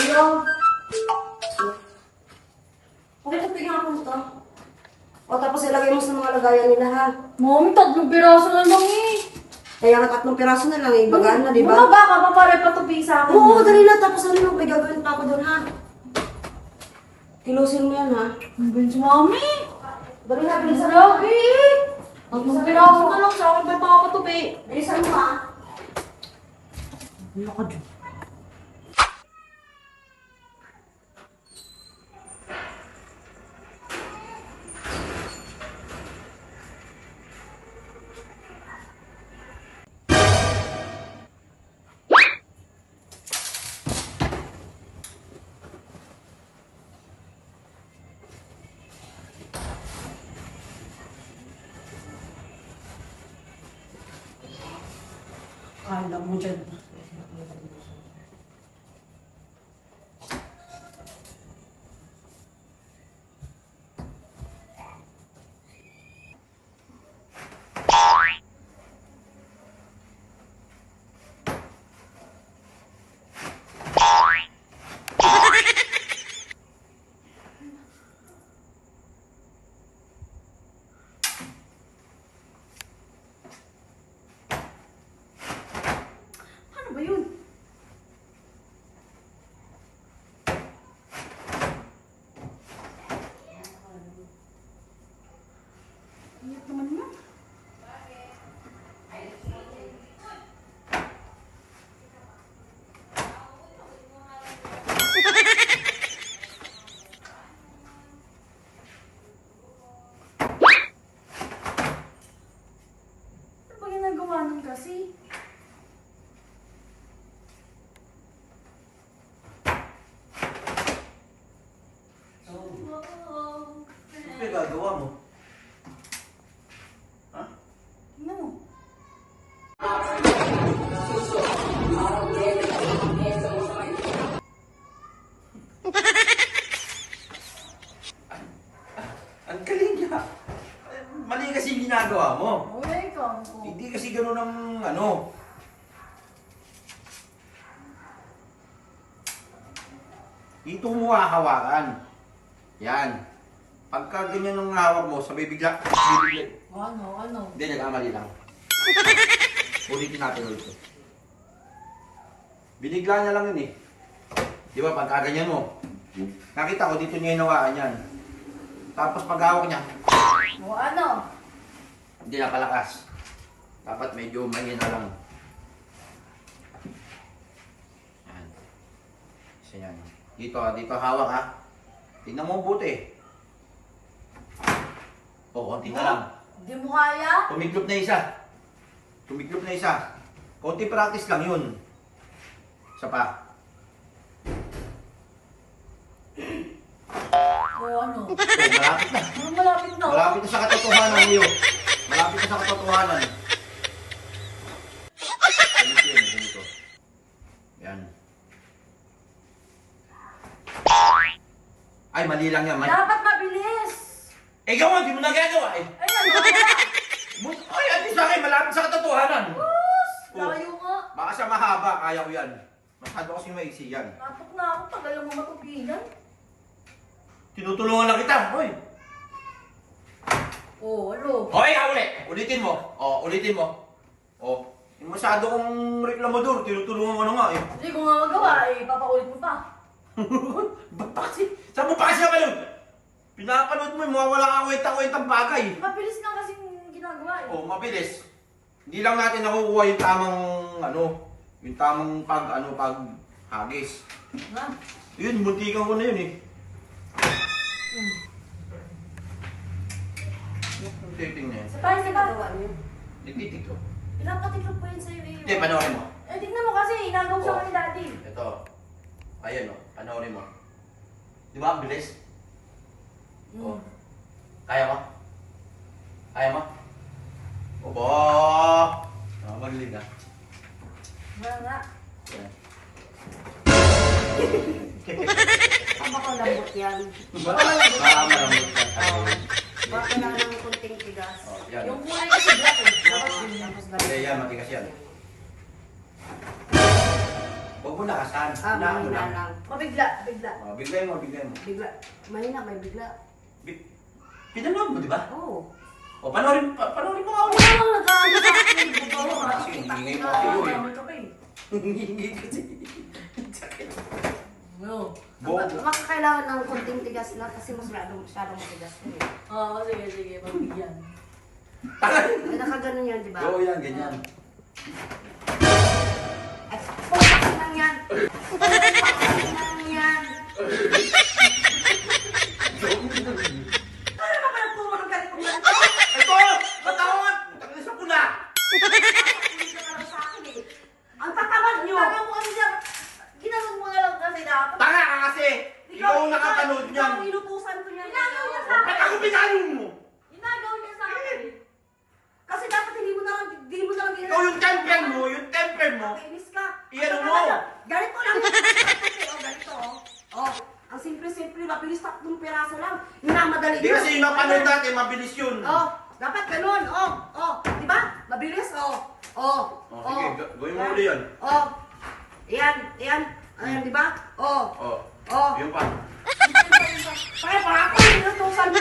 Hello? Okay, tignan ako ito. O tapos ilagay mo sa mga lagayan nila ha. Mami, 3 piraso na lang eh. Kaya nga 3 piraso na lang, ibagaan na, di ba? Bumaba ka pa para patupi sa akin. Oo, dali na. Tapos ano, may gagawin pa ako doon ha. Kilusin mo yan ha. Ang bilis, Mami. Dali na, bilisan mo. Lagi. 3 piraso na lang sa akin pa makakatupi. Bilisan mo ha. Wala ka dyan. Kala mo dyan. Ano ba yun? Iyak naman mo. Ano ba ginagawa nun kasi? Ano yung gagawa mo? Ha? Tingnan mo. Ang galing niya. Mali kasi yung ginagawa mo. Okay, ikaw. Hindi kasi ganun ang ano. Ito mo hahawakan. Yan. Pagka ganyan ang hawak mo, sabay bigla. Ano? Hindi, nag-amali lang. Ulitin natin ulit. Binigla niya lang yun eh. Di ba, pagka ganyan mo, nakita ko dito niya hinawaan yan. Tapos pag hawak niya, Ano? hindi na palakas. Dapat medyo mahina lang. Yan. Isa yan. Dito hawak ha. Tingnan mo buti. Konti na lang. Hindi mo kaya? Tumiklop na isa. Tumiklop na isa. Konti practice lang yun. Isa pa. Ano? Malapit na. Malapit na. Malapit na sa katotohanan niyo. Malapit na sa katotohanan. Ganito yun, ganito. Yan. Ay, mali lang yan. Dapat mabilis. Ikaw nga, di mo nagagawa eh. Ay, nagawa. Ay, at least sa akin, malapit sa katotohanan. Layo nga. Baka siya mahaba, kaya ko yan. Masyado kasi maiksi yan. Natok na ako. Tagal mo matupigan. Tinutulungan lang kita. Hoy! Ano? Hoy, uli! Ulitin mo. Ulitin mo. Yung masyado kong reklamador, tinutulungan ko na nga eh. Hindi ko nga magawa eh. Papaulit mo pa. Ba't pa kasi? Saan mo pa kasi naman yun? Pinapanood mo, mawawala ka kwenta-kwentang bagay. Mabilis lang kasi ginagawa eh. Mabilis. Hindi lang natin nakukuha yung tamang, yung tamang paghagis. Ha? Yun, muntikan ko na yun eh. Titing na yan. Sa paano ba? Gawa niyo. Nagtitik ko. Pinapatiklop ko yun sa'yo eh. Hindi, panoorin mo. Eh, tignan mo kasi. Inagaw sa akin dati. Ito. Ayan o, panoorin mo. Di ba ang bilis? Oh. Kaya mo? Kaya mo? Obo! Magaling ka. Wala nga. Yan. Tama ko lambot yan. Malambot ka. Baka na ng kunting tigas. Yan. Yung kulay kasi black eh. Tapos Hindi yan, matigas yan. Huwag Huwag mo lakasan. Hinaan mo mahina lang. lang. Mabigla, bigla. Oh, bigay mo, bigay mo. Bigla. Mahina, may bigla. Pinanood mo, di ba? Oo. O, panoorin mo nga ako. Oo, nag-ano sa akin. Kasi hindi ko Ah, sa'yo eh. Dami ka pa eh. Hindi kasi. Sakit. No. Bobo. Makakailangan ng konting tigas lang kasi masyadong matigas ko eh. Oo, sige, sige. Pagbigyan. Ay, nakaganon yan, di ba? Oo, yan, ganyan. Ay, pumakas lang yan! Pumakas lang yan! Ano ba pala puro ang galit kong ganito? Ito! Matawag! Takot sa pula! Sa akin eh. Ang tatamad nyo! Sabi mo kasi siya, ginanong mo na lang kasi dapat. Tanga ka kasi! Ikaw ang nakapanood niyan! Ikaw ang inutusan ko niyan. Ginagaw niya sa Ba't ako pinanong mo? Ginagaw niya sa akin. Kasi dapat hindi mo na lang Ikaw yung temper mo, yung temper mo. Kainis ka. Iyan Ang mo. tatamad. Ganito lang. Oh, ganito oh. Oh, ang simple-simple, mabilis 3 piraso lang. Minamadali Hindi kasi yung napanood natin, mabilis yun. Oh, dapat ganun. Oh, di ba? Mabilis, oh. Oh, sige, gawin mo uli yun. Oh. Ayan, di ba? Oh. Oh, Oh. yun pa. Kaya para ako, inutusan mo.